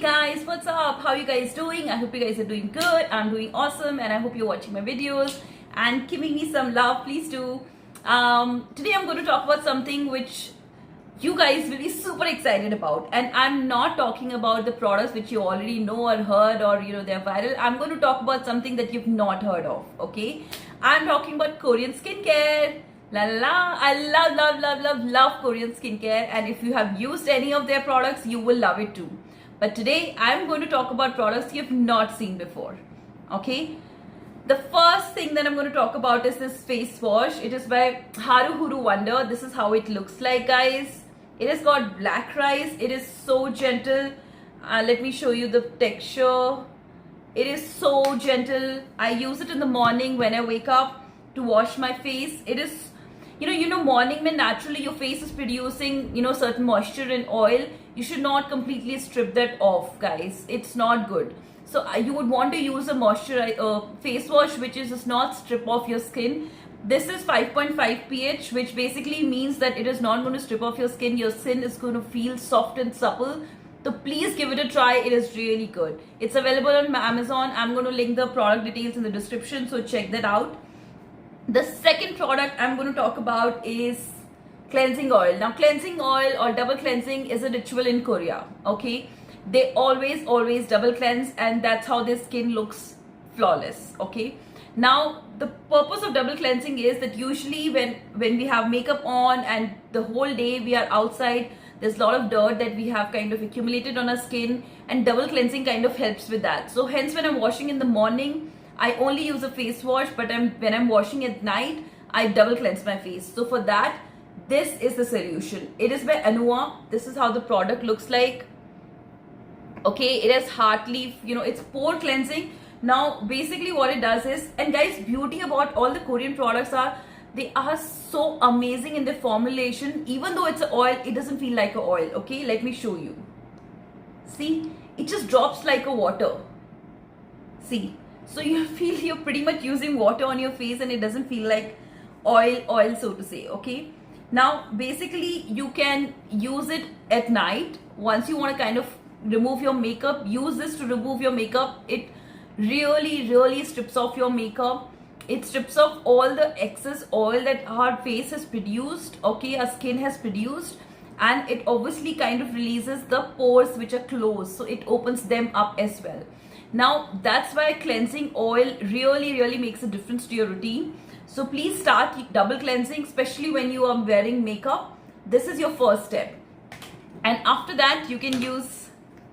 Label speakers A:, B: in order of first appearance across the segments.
A: guys, what's up? How you guys doing? I hope you guys are doing good. I'm doing awesome and I hope you're watching my videos and giving me some love. Please do. Today I'm going to talk about something which you guys will be super excited about, and I'm not talking about the products which you already know or heard or they're viral. I'm going to talk about something that you've not heard of. Okay, I'm talking about Korean skincare. La la la. I love Korean skincare, and if you have used any of their products, you will love it too. But today I'm going to talk about products you've not seen before. Okay, the first thing that I'm going to talk about is this face wash. It is by Haruhuru Wonder. This is how it looks like, guys. It has got black rice. It is so gentle. Let me show you the texture. It is so gentle. I use it in the morning when I wake up to wash my face. It is, morning when naturally your face is producing, certain moisture and oil. You should not completely strip that off, guys. It's not good. So you would want to use a face wash which does not strip off your skin. This is 5.5 pH, which basically means that it is not going to strip off your skin. Your skin is going to feel soft and supple. So please give it a try. It is really good. It's available on Amazon. I'm going to link the product details in the description, so check that out. The second product I'm going to talk about is cleansing oil. Now, cleansing oil or double cleansing is a ritual in Korea. Okay, they always double cleanse, and that's how their skin looks flawless. Okay, now the purpose of double cleansing is that usually when we have makeup on and the whole day we are outside, there's a lot of dirt that we have kind of accumulated on our skin, and double cleansing kind of helps with that. So hence, when I'm washing in the morning, I only use a face wash, but when I'm washing at night, I double cleanse my face. So for that, this is the solution. It is by Anua. This is how the product looks like. Okay, it has heart leaf, it's pore cleansing. Now, basically what it does is, and guys, beauty about all the Korean products are, they are so amazing in their formulation. Even though it's an oil, it doesn't feel like an oil. Okay, let me show you. See, it just drops like a water. See, so you feel you're pretty much using water on your face and it doesn't feel like oil, so to say. Okay, now basically you can use it at night. Once you want to kind of remove your makeup, use this to remove your makeup. It really strips off your makeup. It strips off all the excess oil that our face has produced, okay, our skin has produced, and it obviously kind of releases the pores which are closed, so it opens them up as well. Now that's why cleansing oil really makes a difference to your routine. So please start double cleansing, especially when you are wearing makeup. This is your first step, and after that you can use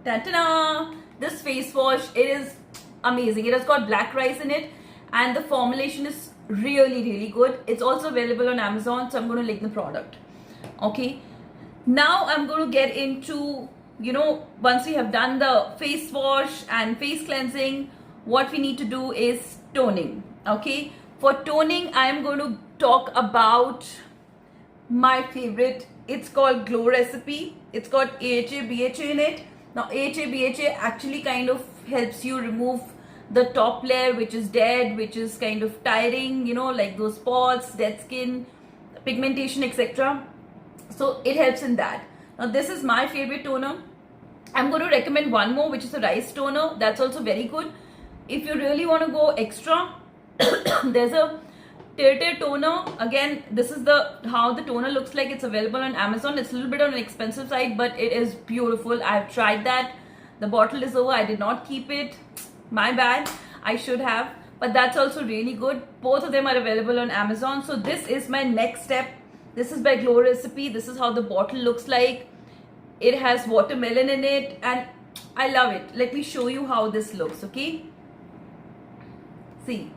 A: this face wash. It is amazing. It has got black rice in it, and the formulation is really good. It's also available on Amazon, so I'm going to link the product. Okay, now I'm going to get into, once we have done the face wash and face cleansing, what we need to do is toning. Okay, for toning, I am going to talk about my favorite. It's called Glow Recipe. It's got AHA BHA in it. Now AHA BHA actually kind of helps you remove the top layer which is dead, which is kind of tiring, like those spots, dead skin, pigmentation, etc. So it helps in that. Now this is my favorite toner. I'm going to recommend one more, which is a rice toner. That's also very good. If you really want to go extra, there's a Tilted toner. Again, this is how the toner looks like. It's available on Amazon. It's a little bit on an expensive side, but it is beautiful. I've tried that. The bottle is over. I did not keep it. My bad. I should have. But that's also really good. Both of them are available on Amazon. So this is my next step. This is by Glow Recipe. This is how the bottle looks like. It has watermelon in it, and I love it. Let me show you how this looks, okay? See.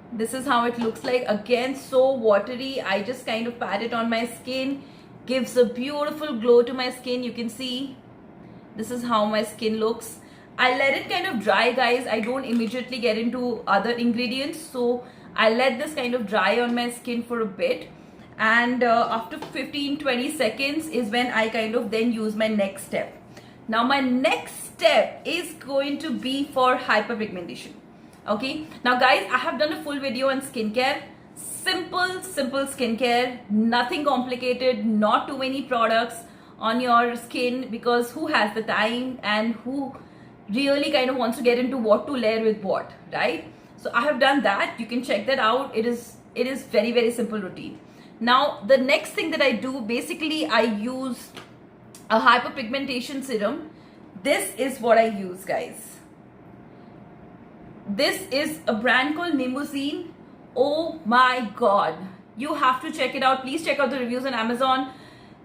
A: This is how it looks like. Again, so watery. I just kind of pat it on my skin. Gives a beautiful glow to my skin. You can see this is how my skin looks. I let it kind of dry, guys. I don't immediately get into other ingredients. So I let this kind of dry on my skin for a bit. And after 15-20 seconds is when I kind of then use my next step. Now my next step is going to be for hyperpigmentation. Okay, now guys, I have done a full video on skincare. Simple skincare, nothing complicated, not too many products. on your skin, because who has the time and who really kind of wants to get into what to layer with what, right? So I have done that. You can check that out. It is very, very simple routine. Now the next thing that I do, basically I use a hyperpigmentation serum. This is what I use, guys. This is a brand called Nimuzine. Oh my god, you have to check it out. Please check out the reviews on Amazon.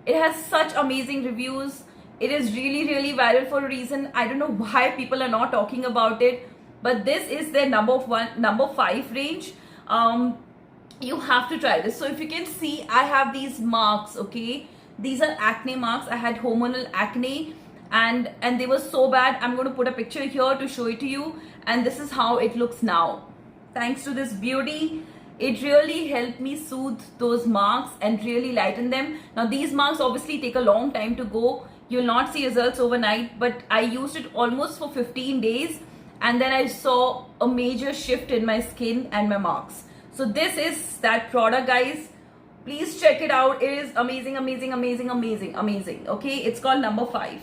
A: It has such amazing reviews. It is really, really viral for a reason. I don't know why people are not talking about it, but this is their number 5 range. You have to try this. So if you can see, I have these marks, okay? These are acne marks. I had hormonal acne and they were so bad. I'm going to put a picture here to show it to you, and this is how it looks now. Thanks to this beauty, it really helped me soothe those marks and really lighten them. Now these marks obviously take a long time to go. You'll not see results overnight, but I used it almost for 15 days and then I saw a major shift in my skin and my marks. So this is that product, guys. Please check it out. It is amazing, amazing, amazing, amazing, amazing. Okay, it's called number 5.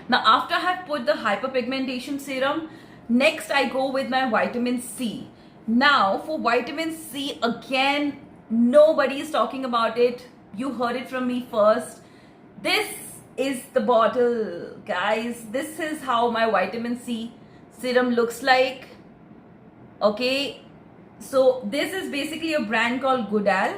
A: Now after I have put the hyperpigmentation serum, next I go with my vitamin C. Now for vitamin C, again, nobody is talking about it. You heard it from me first. This is the bottle, guys. This is how my vitamin C serum looks like. Okay, so this is basically a brand called Goodal.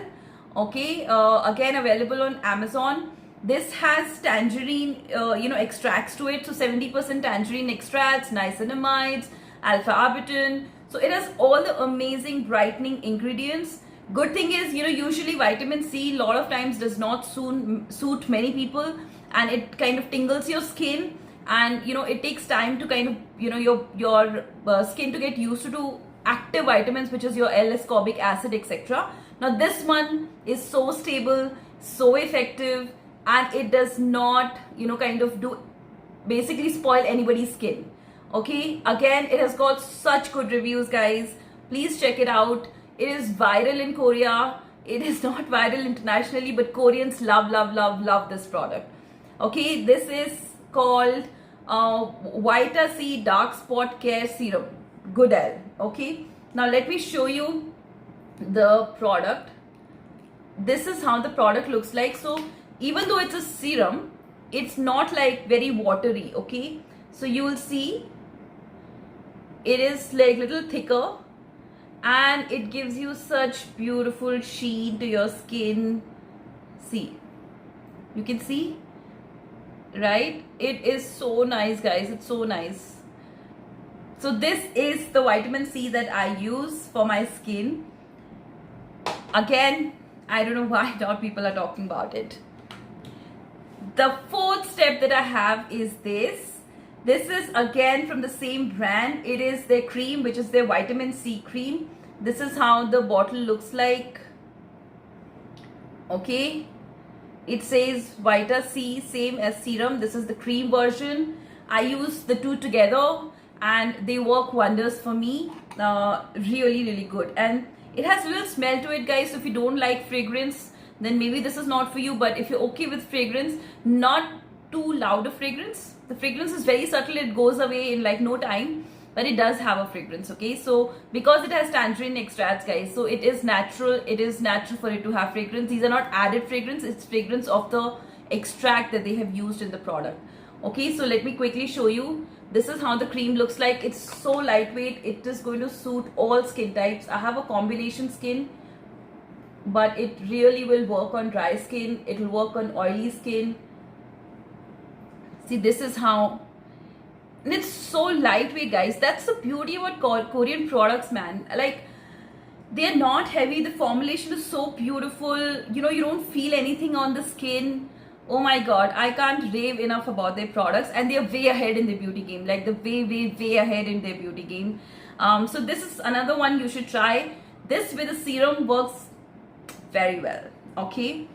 A: Okay, again available on Amazon. This has tangerine, extracts to it. So 70% tangerine extracts, niacinamides, alpha-arbutin. So it has all the amazing brightening ingredients. Good thing is, usually vitamin C a lot of times does not suit many people, and it kind of tingles your skin, and it takes time to kind of your skin to get used to active vitamins, which is your L-ascorbic acid, etc. Now this one is so stable, so effective, and it does not kind of do basically spoil anybody's skin. Okay, again, it has got such good reviews, guys. Please check it out. It is viral in Korea. It is not viral internationally, but Koreans love, love, love, love this product. Okay, this is called Vita C Dark Spot Care Serum, Goodal. Okay, now let me show you the product. This is how the product looks like. So even though it's a serum, it's not like very watery. Okay, so you will see it is like little thicker, and it gives you such beautiful sheen to your skin. See, you can see, right? It is so nice, guys. It's so nice. So this is the vitamin C that I use for my skin. Again, I don't know why not people are talking about it. The 4th step that I have is this. This is again from the same brand. It is their cream, which is their vitamin C cream. This is how the bottle looks like. Okay, it says Vita C, same as serum. This is the cream version. I use the two together and they work wonders for me. Really, really good. And it has a little smell to it, guys. So if you don't like fragrance, then maybe this is not for you. But if you're okay with fragrance, not too loud a fragrance. The fragrance is very subtle. It goes away in like no time, but it does have a fragrance. Okay, so because it has tangerine extracts, guys, so it is natural. It is natural for it to have fragrance. These are not added fragrance. It's fragrance of the extract that they have used in the product. Okay, so let me quickly show you. This is how the cream looks like. It's so lightweight. It is going to suit all skin types. I have a combination skin, but it really will work on dry skin. It will work on oily skin. See, this is how, and it's so lightweight, guys. That's the beauty about Korean products, man. Like, they're not heavy. The formulation is so beautiful. You don't feel anything on the skin. Oh my god, I can't rave enough about their products, and they're way ahead in the beauty game. Like, the way ahead in their beauty game. So this is another one you should try. This with a serum works very well. Okay,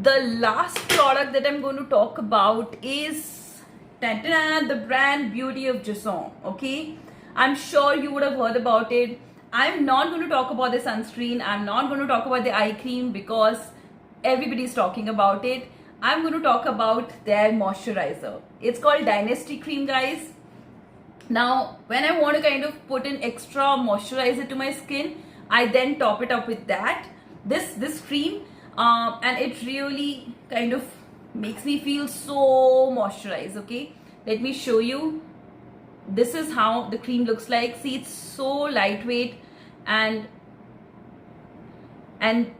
A: the last product that I'm going to talk about is the brand Beauty of Joseon. Okay, I'm sure you would have heard about it. I'm not going to talk about the sunscreen. I'm not going to talk about the eye cream because everybody's talking about it. I'm going to talk about their moisturizer. It's called Dynasty Cream, guys. Now, when I want to kind of put in extra moisturizer to my skin, I then top it up with this cream, and it really kind of makes me feel so moisturized. Okay, let me show you. This is how the cream looks like. See, it's so lightweight, and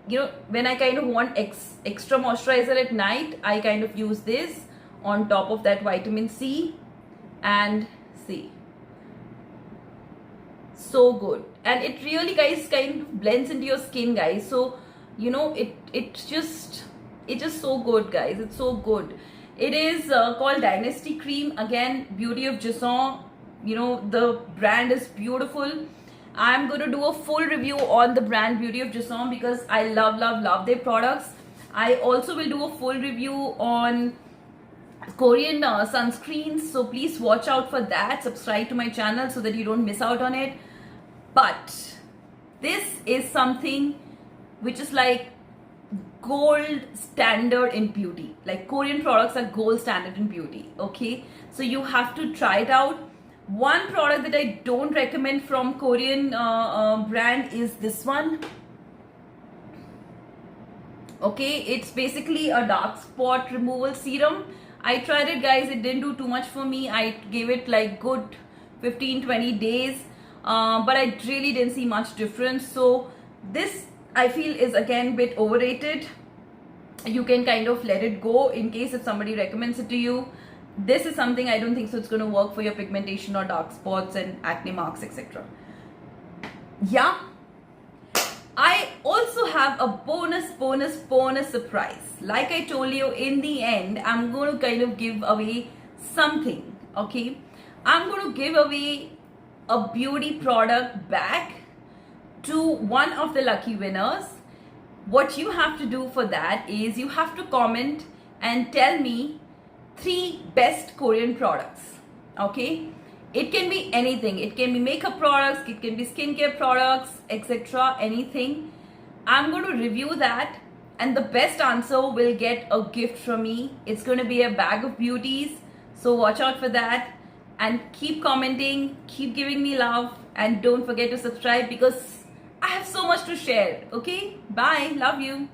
A: you know, when I kind of want extra moisturizer at night, I kind of use this on top of that vitamin C, and see, so good. And it really, guys, kind of blends into your skin, guys. So you know, it's just so good, guys. It's so good. It is called Dynasty Cream. Again, Beauty of Joseon. You know, the brand is beautiful. I'm going to do a full review on the brand Beauty of Joseon because I love their products. I also will do a full review on Korean sunscreens, so please watch out for that. Subscribe to my channel so that you don't miss out on it. But this is something which is like gold standard in beauty. Like, Korean products are gold standard in beauty. Okay, so you have to try it out. One product that I don't recommend from Korean brand is this one. Okay, it's basically a dark spot removal serum. I tried it, guys. It didn't do too much for me. I gave it like good 15-20 days, but I really didn't see much difference. So this, I feel, is again a bit overrated. You can kind of let it go in case if somebody recommends it to you. This is something I don't think so it's going to work for your pigmentation or dark spots and acne marks, etc. Yeah, I also have a bonus surprise. Like I told you, in the end, I'm going to kind of give away something. Okay, I'm going to give away a beauty product back to one of the lucky winners. What you have to do for that is you have to comment and tell me 3 best Korean products. Okay, it can be anything. It can be makeup products, it can be skincare products, etc. Anything. I'm going to review that, and the best answer will get a gift from me. It's going to be a bag of beauties, so watch out for that. And keep commenting, keep giving me love, and don't forget to subscribe because I have so much to share. Okay, bye, love you.